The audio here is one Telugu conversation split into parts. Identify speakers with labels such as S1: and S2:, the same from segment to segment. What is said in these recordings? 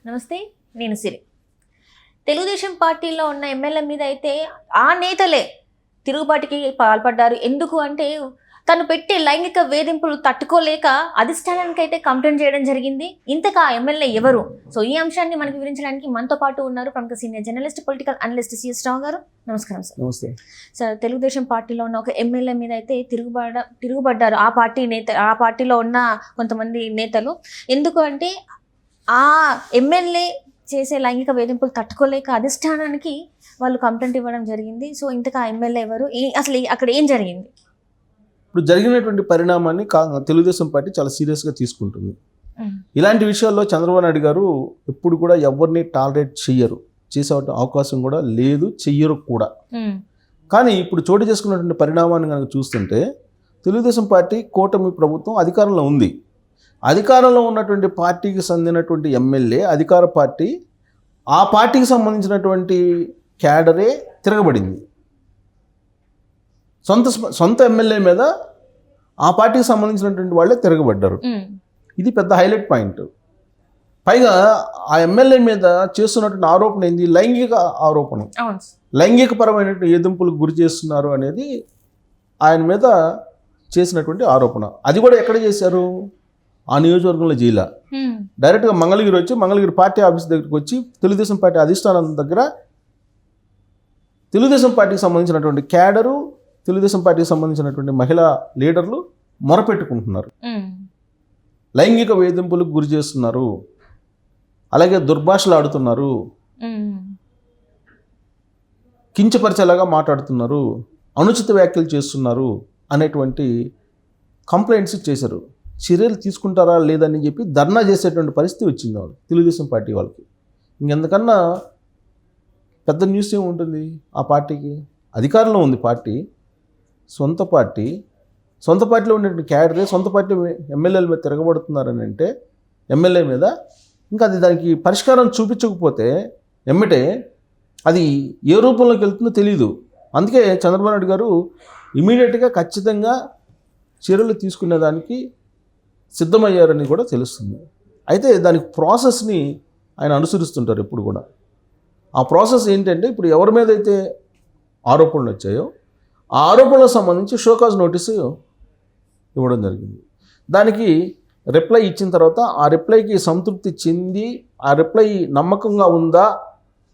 S1: నమస్తే, నేను సిరి. తెలుగుదేశం పార్టీలో ఉన్న ఎమ్మెల్యే మీద అయితే ఆ నేతలే తిరుగుబాటుకి పాల్పడ్డారు. ఎందుకు అంటే తను పెట్టే లైంగిక వేధింపులు తట్టుకోలేక అధిష్టానానికి అయితే కంప్లైంట్ చేయడం జరిగింది. ఇంతకా ఎమ్మెల్యే ఎవరు? సో ఈ అంశాన్ని మనకు వివరించడానికి మనతో పాటు ఉన్నారు ప్రముఖ senior journalist, political analyst CS Rao garu. నమస్కారం సార్.
S2: నమస్తే
S1: సార్, తెలుగుదేశం పార్టీలో ఉన్న ఒక ఎమ్మెల్యే మీద అయితే తిరుగుబడ్డారు ఆ పార్టీలో ఉన్న కొంతమంది నేతలు. ఎందుకు అంటే ఆ ఎమ్మెల్యే చేసే లైంగిక వేధింపులు తట్టుకోలేక అధిష్టానానికి వాళ్ళు కంప్లైంట్ ఇవ్వడం జరిగింది. సో ఇంతకా ఎమ్మెల్యే ఎవరు, అసలు అక్కడ ఏం జరిగింది?
S2: ఇప్పుడు జరిగినటువంటి పరిణామాన్ని తెలుగుదేశం పార్టీ చాలా సీరియస్గా తీసుకుంటుంది. ఇలాంటి విషయాల్లో చంద్రబాబు నాయుడు గారు ఎప్పుడు కూడా ఎవరిని టాలరేట్ చెయ్యరు, చేసే అవకాశం కూడా లేదు, చెయ్యరు కూడా. కానీ ఇప్పుడు చోటు చేసుకున్నటువంటి పరిణామాన్ని కనుక చూస్తుంటే తెలుగుదేశం పార్టీ కూటమి ప్రభుత్వం అధికారంలో ఉంది. అధికారంలో ఉన్నటువంటి పార్టీకి చెందినటువంటి ఎమ్మెల్యే అధికార పార్టీ, ఆ పార్టీకి సంబంధించినటువంటి క్యాడరే తిరగబడింది. సొంత ఎమ్మెల్యే మీద ఆ పార్టీకి సంబంధించినటువంటి వాళ్ళే తిరగబడ్డారు. ఇది పెద్ద హైలైట్ పాయింట్. పైగా ఆ ఎమ్మెల్యే మీద చేస్తున్నటువంటి ఆరోపణ ఏంది? లైంగిక ఆరోపణ, లైంగికపరమైనటువంటి వేధింపులకు గురి చేస్తున్నారు అనేది ఆయన మీద చేసినటువంటి ఆరోపణ. అది కూడా ఎక్కడ చేశారు? ఆ నియోజకవర్గంలో జైలా. డైరెక్ట్గా మంగళగిరి వచ్చి, మంగళగిరి పార్టీ ఆఫీస్ దగ్గరికి వచ్చి తెలుగుదేశం పార్టీ అధిష్టానం దగ్గర తెలుగుదేశం పార్టీకి సంబంధించినటువంటి క్యాడరు, తెలుగుదేశం పార్టీకి సంబంధించినటువంటి మహిళా లీడర్లు మొరపెట్టుకుంటున్నారు. లైంగిక వేధింపులకు గురి చేస్తున్నారు, అలాగే దుర్భాషలు ఆడుతున్నారు, కించపరిచేలాగా మాట్లాడుతున్నారు, అనుచిత వ్యాఖ్యలు చేస్తున్నారు అనేటువంటి కంప్లైంట్స్ చేశారు. చర్యలు తీసుకుంటారా లేదని చెప్పి ధర్నా చేసేటువంటి పరిస్థితి వచ్చింది వాళ్ళు తెలుగుదేశం పార్టీ వాళ్ళకి. ఇంకెందుకన్నా పెద్ద న్యూస్ ఏముంటుంది ఆ పార్టీకి? అధికారంలో ఉంది పార్టీ, సొంత పార్టీలో ఉన్నటువంటి క్యాడరే సొంత పార్టీ ఎమ్మెల్యేల మీద తిరగబడుతున్నారని అంటే, ఎమ్మెల్యే మీద ఇంకా అది దానికి పరిష్కారం చూపించకపోతే ఎమ్మటే అది ఏ రూపంలోకి వెళ్తుందో తెలియదు. అందుకే చంద్రబాబు నాయుడు గారు ఇమీడియట్గా ఖచ్చితంగా చర్యలు తీసుకునేదానికి సిద్ధమయ్యారని కూడా తెలుస్తుంది. అయితే దానికి ప్రాసెస్ని ఆయన అనుసరిస్తుంటారు ఎప్పుడు కూడా. ఆ ప్రాసెస్ ఏంటంటే, ఇప్పుడు ఎవరి మీద అయితే ఆరోపణలు వచ్చాయో ఆ ఆరోపణలకు సంబంధించి షోకాజ్ నోటీసు ఇవ్వడం జరిగింది. దానికి రిప్లై ఇచ్చిన తర్వాత ఆ రిప్లైకి సంతృప్తి చెంది ఆ రిప్లై నమ్మకంగా ఉందా,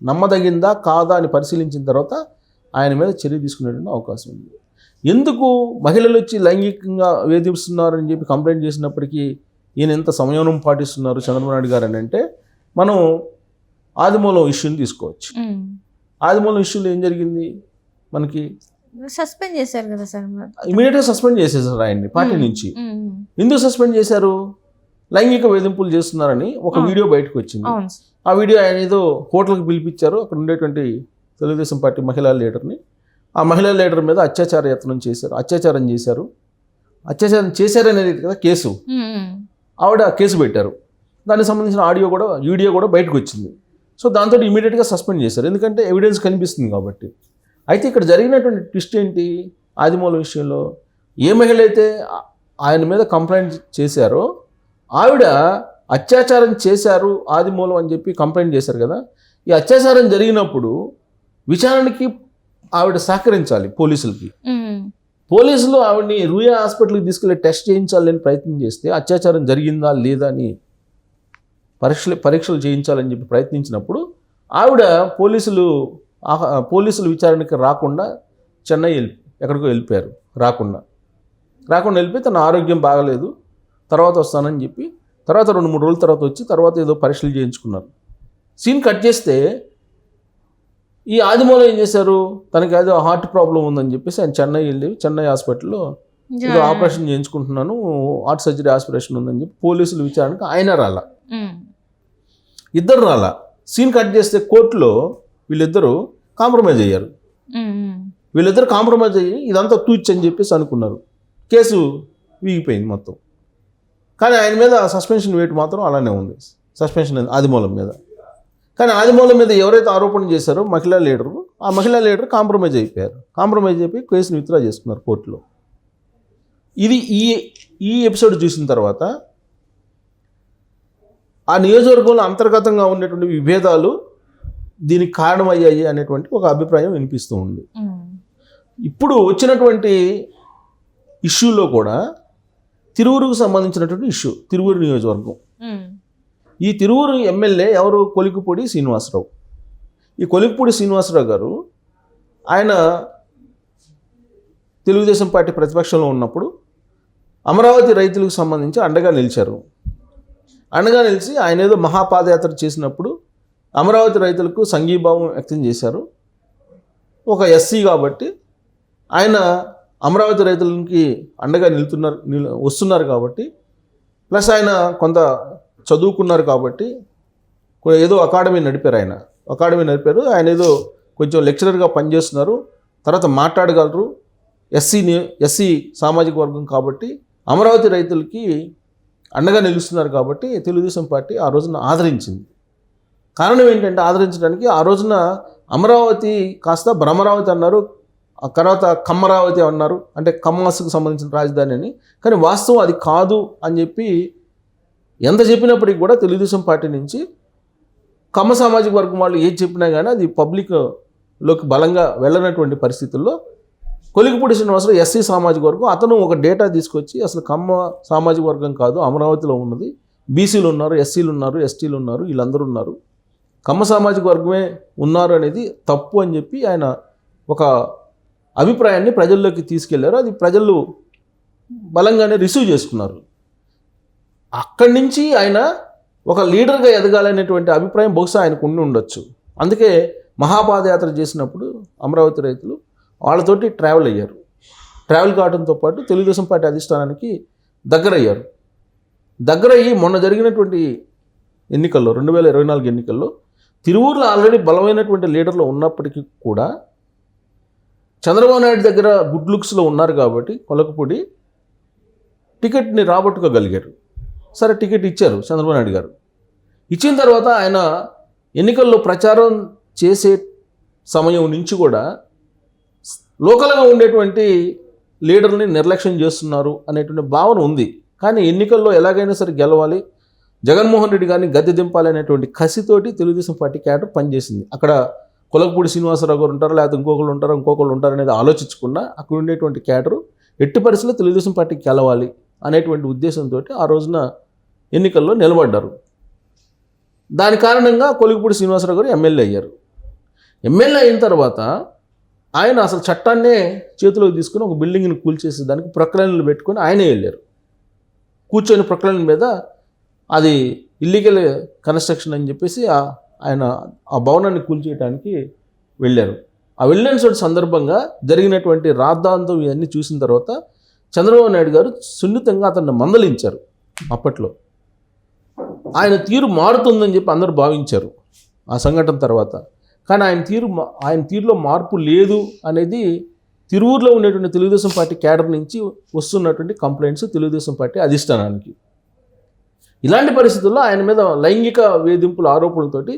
S2: నమ్మదగిందా కాదా అని పరిశీలించిన తర్వాత ఆయన మీద చర్య తీసుకునేటువంటి అవకాశం ఉంది. ఎందుకు మహిళలు వచ్చి లైంగికంగా వేధిస్తున్నారని చెప్పి కంప్లైంట్ చేసినప్పటికీ ఈయన ఎంత సంయమనం పాటిస్తున్నారు చంద్రబాబు నాయుడు గారు అని అంటే, మనం ఆదిమూలం ఇష్యూని తీసుకోవచ్చు. ఆదిమూలం ఇష్యూలో ఏం జరిగింది? మనకి
S1: సస్పెండ్ చేశారు కదా సార్,
S2: ఇమీడియట్గా సస్పెండ్ చేసేసారు ఆయన్ని పార్టీ నుంచి. ఎందుకు సస్పెండ్ చేశారు? లైంగిక వేధింపులు చేస్తున్నారని ఒక వీడియో బయటకు వచ్చింది. ఆ వీడియో ఆయన ఏదో హోటల్కి పిలిపించారు, అక్కడ ఉండేటువంటి తెలుగుదేశం పార్టీ మహిళా లీడర్ని. ఆ మహిళా లీడర్ మీద అత్యాచారం చేశారు. అత్యాచారం చేశారనేది కదా కేసు. ఆవిడ కేసు పెట్టారు. దానికి సంబంధించిన వీడియో కూడా బయటకు వచ్చింది. సో దాంతో ఇమీడియట్గా సస్పెండ్ చేశారు, ఎందుకంటే ఎవిడెన్స్ కనిపిస్తుంది కాబట్టి. అయితే ఇక్కడ జరిగినటువంటి ట్విస్ట్ ఏంటి? ఆదిమూలం విషయంలో ఏ మహిళ అయితే ఆయన మీద కంప్లైంట్ చేశారో ఆవిడ అత్యాచారం చేశారు ఆదిమూలం అని చెప్పి కంప్లైంట్ చేశారు కదా. ఈ అత్యాచారం జరిగినప్పుడు విచారణకి ఆవిడ సహకరించాలి పోలీసులకి. పోలీసులు ఆవిడని రూయా హాస్పిటల్కి తీసుకెళ్ళి టెస్ట్ చేయించాలని ప్రయత్నం చేస్తే, అత్యాచారం జరిగిందా లేదా అని పరీక్షలు చేయించాలని చెప్పి ప్రయత్నించినప్పుడు ఆవిడ పోలీసులు విచారణకి రాకుండా చెన్నై ఎక్కడికో వెళ్ళిపోయారు. రాకుండా వెళ్ళిపోయి తన ఆరోగ్యం బాగలేదు, తర్వాత వస్తానని చెప్పి తర్వాత 2-3 రోజుల తర్వాత వచ్చి తర్వాత ఏదో పరీక్షలు చేయించుకున్నారు. సీన్ కట్ చేస్తే ఈ ఆదిమూలం ఏం చేశారు? తనకి ఏదో హార్ట్ ప్రాబ్లం ఉందని చెప్పేసి ఆయన చెన్నై హాస్పిటల్లో ఏదో ఆపరేషన్ చేయించుకుంటున్నాను, హార్ట్ సర్జరీ ఆపరేషన్ ఉందని చెప్పి పోలీసులు విచారణకు ఆయన రాలా, ఇద్దరు రాలా. సీన్ కట్ చేస్తే కోర్టులో వీళ్ళిద్దరూ కాంప్రమైజ్ అయ్యారు. వీళ్ళిద్దరు కాంప్రమైజ్ అయ్యి ఇదంతా తూచ్ అని చెప్పేసి అనుకున్నారు. కేసు వీగిపోయింది మొత్తం. కానీ ఆయన మీద సస్పెన్షన్ వేటు మాత్రం అలానే ఉంది, సస్పెన్షన్ ఆదిమూలం మీద. కానీ ఆదిమూలం మీద ఎవరైతే ఆరోపణ చేశారో మహిళా లీడరు, ఆ మహిళా లీడర్ కాంప్రమైజ్ అయిపోయి కేసును విత్డ్రా చేసుకున్నారు కోర్టులో. ఇది ఈ ఎపిసోడ్ చూసిన తర్వాత ఆ నియోజకవర్గంలో అంతర్గతంగా ఉండేటువంటి విభేదాలు దీనికి కారణమయ్యాయి అనేటువంటి ఒక అభిప్రాయం వినిపిస్తూ ఉంది. ఇప్పుడు వచ్చినటువంటి ఇష్యూలో కూడా తిరువురుకు సంబంధించినటువంటి ఇష్యూ, తిరువురు నియోజకవర్గం. ఈ తిరువురు ఎమ్మెల్యే ఎవరు? కొలికిపూడి శ్రీనివాసరావు. ఈ కొలికిపూడి శ్రీనివాసరావు గారు ఆయన తెలుగుదేశం పార్టీ ప్రతిపక్షంలో ఉన్నప్పుడు అమరావతి రైతులకు సంబంధించి అండగా నిలిచారు. అండగా నిలిచి ఆయన ఏదో మహాపాదయాత్ర చేసినప్పుడు అమరావతి రైతులకు సంఘీభావం వ్యక్తం చేశారు. ఒక ఎస్సీ కాబట్టి ఆయన అమరావతి రైతులకి అండగా వస్తున్నారు కాబట్టి, ప్లస్ ఆయన కొంత చదువుకున్నారు కాబట్టి ఏదో అకాడమీ నడిపారు. ఆయన ఏదో కొంచెం లెక్చరర్గా పనిచేస్తున్నారు, తర్వాత మాట్లాడగలరు, ఎస్సీ సామాజిక వర్గం కాబట్టి అమరావతి రైతులకి అండగా నిలుస్తున్నారు కాబట్టి తెలుగుదేశం పార్టీ ఆ రోజున ఆదరించింది. కారణం ఏంటంటే ఆదరించడానికి ఆ రోజున అమరావతి కాస్త భ్రమరావతి అన్నారు, ఆ తర్వాత కమ్మరావతి అన్నారు, అంటే కమ్మాసుకు సంబంధించిన రాజధాని అని. కానీ వాస్తవం అది కాదు అని చెప్పి ఎంత చెప్పినప్పటికీ కూడా తెలుగుదేశం పార్టీ నుంచి కమ్మ సామాజిక వర్గం వాళ్ళు ఏది చెప్పినా కానీ అది పబ్లిక్లోకి బలంగా వెళ్ళనటువంటి పరిస్థితుల్లో కొలికిపూడి శ్రీనివాసరావు ఎస్సీ సామాజిక వర్గం, అతను ఒక డేటా తీసుకొచ్చి అసలు కమ్మ సామాజిక వర్గం కాదు అమరావతిలో ఉన్నది, బీసీలు ఉన్నారు, ఎస్సీలు ఉన్నారు, ఎస్టీలు ఉన్నారు, వీళ్ళందరూ ఉన్నారు, కమ్మ సామాజిక వర్గమే ఉన్నారు అనేది తప్పు అని చెప్పి ఆయన ఒక అభిప్రాయాన్ని ప్రజల్లోకి తీసుకెళ్లారు. అది ప్రజలు బలంగానే రిసీవ్ చేసుకున్నారు. అక్కడి నుంచి ఆయన ఒక లీడర్గా ఎదగాలనేటువంటి అభిప్రాయం బహుశా ఆయనకు ఉండి ఉండొచ్చు. అందుకే మహాపాదయాత్ర చేసినప్పుడు అమరావతి రైతులు వాళ్ళతోటి ట్రావెల్ అయ్యారు. ట్రావెల్ కావడంతో పాటు తెలుగుదేశం పార్టీ అధిష్టానానికి దగ్గరయ్యి మొన్న జరిగినటువంటి ఎన్నికల్లో 2024 ఎన్నికల్లో తిరువూరులో ఆల్రెడీ బలమైనటువంటి లీడర్లు ఉన్నప్పటికీ కూడా చంద్రబాబు నాయుడు దగ్గర గుడ్ లుక్స్లో ఉన్నారు కాబట్టి కొలకపూడి టికెట్ని రాబట్టుకోగలిగారు. సరే, టికెట్ ఇచ్చారు చంద్రబాబు నాయుడు గారు. ఇచ్చిన తర్వాత ఆయన ఎన్నికల్లో ప్రచారం చేసే సమయం నుంచి కూడా లోకల్గా ఉండేటువంటి లీడర్ని నిర్లక్ష్యం చేస్తున్నారు అనేటువంటి భావన ఉంది. కానీ ఎన్నికల్లో ఎలాగైనా సరే గెలవాలి, జగన్మోహన్ రెడ్డి గారిని గద్దె దింపాలి అనేటువంటి కసితోటి తెలుగుదేశం పార్టీ క్యాడర్ పనిచేసింది. అక్కడ కొలకపూడి శ్రీనివాసరావు గారు ఉంటారు, లేకపోతే ఇంకొకళ్ళు ఉంటారు అనేది ఆలోచించకుండా అక్కడ ఉండేటువంటి క్యాడరు ఎట్టి పరిస్థితుల్లో తెలుగుదేశం పార్టీకి గెలవాలి అనేటువంటి ఉద్దేశంతో ఆ రోజున ఎన్నికల్లో నిలబడ్డారు. దాని కారణంగా కొలికిపూడి శ్రీనివాసరావు గారు ఎమ్మెల్యే అయ్యారు. ఎమ్మెల్యే అయిన తర్వాత ఆయన అసలు చట్టాన్నే చేతిలోకి తీసుకుని ఒక బిల్డింగ్ని కూల్చేసేదానికి ప్రకరణలు పెట్టుకొని ఆయనే వెళ్ళారు. కూర్చొని ప్రకరణ మీద అది ఇల్లీగల్ కన్స్ట్రక్షన్ అని చెప్పేసి ఆయన ఆ భవనాన్ని కూల్చేయడానికి వెళ్ళారు. ఆ వెళ్ళిన సందర్భంగా జరిగినటువంటి రాద్ధాంతం ఇవన్నీ చూసిన తర్వాత చంద్రబాబు నాయుడు గారు సున్నితంగా అతన్ని మందలించారు. అప్పట్లో ఆయన తీరు మారుతుందని చెప్పి అందరూ భావించారు ఆ సంఘటన తర్వాత. కానీ ఆయన తీరులో మార్పు లేదు అనేది తిరువూరులో ఉండేటువంటి తెలుగుదేశం పార్టీ క్యాడర్ నుంచి వస్తున్నటువంటి కంప్లైంట్స్ తెలుగుదేశం పార్టీ అధిష్టానానికి. ఇలాంటి పరిస్థితుల్లో ఆయన మీద లైంగిక వేధింపుల ఆరోపణలతోటి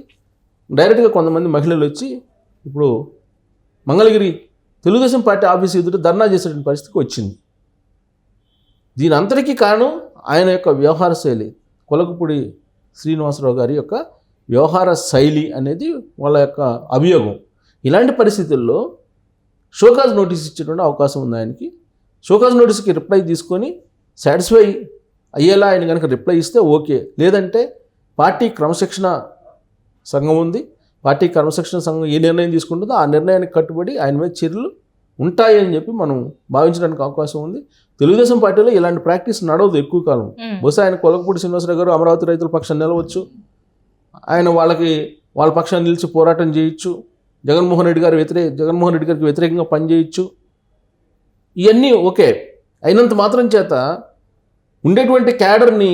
S2: డైరెక్ట్గా కొంతమంది మహిళలు వచ్చి ఇప్పుడు మంగళగిరి తెలుగుదేశం పార్టీ ఆఫీస్ ఎదుట ధర్నా చేసేటువంటి పరిస్థితికి వచ్చింది. దీని అంతటికీ కారణం ఆయన యొక్క వ్యవహార శైలి, కొలకపూడి శ్రీనివాసరావు గారి యొక్క వ్యవహార శైలి అనేది వాళ్ళ యొక్క అభియోగం. ఇలాంటి పరిస్థితుల్లో షోకాజ్ నోటీస్ ఇచ్చేటువంటి అవకాశం ఉంది ఆయనకి. షోకాజ్ నోటీస్కి రిప్లై తీసుకొని సాటిస్ఫై అయ్యేలా ఆయన కనుక రిప్లై ఇస్తే ఓకే, లేదంటే పార్టీ క్రమశిక్షణ సంఘం ఉంది, పార్టీ క్రమశిక్షణ సంఘం ఏ నిర్ణయం తీసుకుంటుందో ఆ నిర్ణయానికి కట్టుబడి ఆయన మీద చర్యలు ఉంటాయని చెప్పి మనం భావించడానికి అవకాశం ఉంది. తెలుగుదేశం పార్టీలో ఇలాంటి ప్రాక్టీస్ నడవదు ఎక్కువ కాలం. బహుశా ఆయన కొలకపూడి శ్రీనివాసరావు గారు అమరావతి రైతుల పక్షాన్ని నిలవచ్చు, ఆయన వాళ్ళ పక్షాన్ని నిలిచి పోరాటం చేయొచ్చు, జగన్మోహన్ రెడ్డి గారికి వ్యతిరేకంగా పనిచేయచ్చు. ఇవన్నీ ఓకే అయినంత మాత్రం చేత ఉండేటువంటి క్యాడర్ని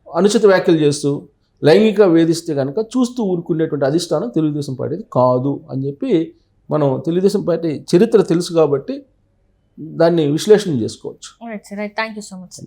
S2: అనుచిత వ్యాఖ్యలు చేస్తూ లైంగిక వేధిస్తే కనుక చూస్తూ ఊరుకునేటువంటి అధిష్టానం తెలుగుదేశం పార్టీది కాదు అని చెప్పి మనం తెలుగుదేశం పార్టీ చరిత్ర తెలుసు కాబట్టి దాన్ని విశ్లేషణ చేసుకోవచ్చు.
S1: Thank you so much.